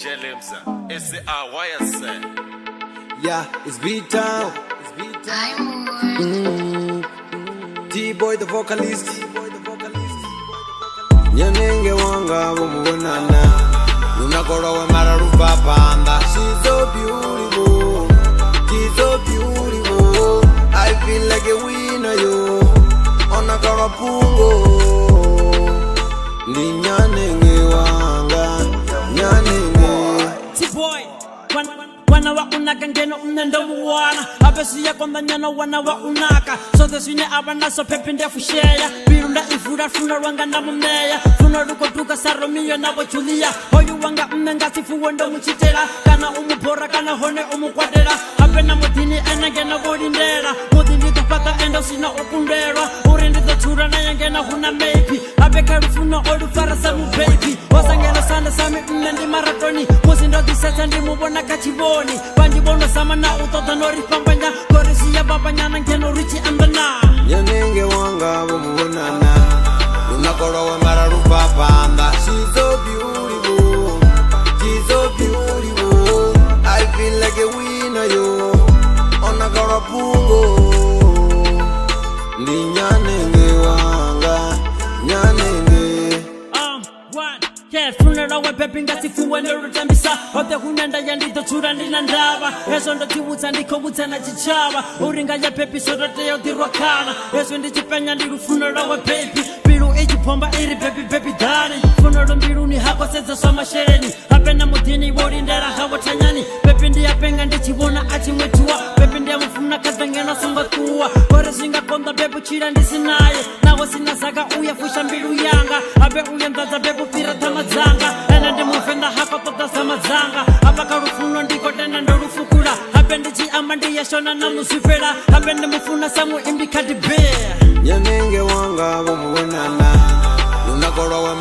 Jelimsa, SRYS. Yeah, it's B-Town. T-Boy the vocalist. Nyanenge wanga bumubonana Lunakora we mararufa panda. She's so beautiful. She's so beautiful. I feel like a winner, yo. Onakara pungo. Ni nyanenge wanga. Nyanenge T-Boy Wana wa unaka ngeno unenda wana Abesi ya konda nyana wana wa unaka Sote swine abana so pepi ndefu sheya Birunda ifura funa wanga na mumeya Funa ruko tuka saro miyo na wachulia Hoyu wanga mnenga sifu wendo mchitera Kana umupora kana hone umukwadera Habe na mutini ena gena wadindera Mutini tupata enda sina okundera Urindi tochura na yangena huna maybe Habe karufuna odu farasa mu baby Wasangena sana sami mnendi maratoni Musindo disesa ndi mubona kachiboni Banjibono sama na utota nori pambanya Korisi ya babanya na ngeno richi ambana Nyanenge wanga bumubonana Lunakora we mararufa panda. She's so beautiful. She's so beautiful. I feel like a winner, yo. Onakara pungo. Ni nyanenge wanga. Nyanenge Yeah, funera we pepi ngati fuwe nerutambisa Ote hunenda ya ndito chura nina ndava Eso ndo tiwuta ndiko wuta na chichava Uringa ya pepi sotote yo dirwakana Eso ndi chipenya ndiru funera we pepi Biru ichi pomba iri pepi dani Funero mbiru ni hako seza soma shereni Hapena mutini wori ndera hawa tanyani Pepi ndi ya penga ndi chiwona achi mwetua Pepi ndi ya mfuna katangena songa kuwa Kore singa konda bebu chira ndi sinaye Nawa sinasaka uya fusha mbiru yanga Abe uya mdaza bebu pira tamazanga Ena ndi mufenda hako tota samazanga Abaka rufuno ndiko tena ndo rufukura Habe ndi chi ama ndi ya shona na musifera Habe ndi mufuna samu imbi kadi bear Nyanenge wanga bumubonana Lunakora we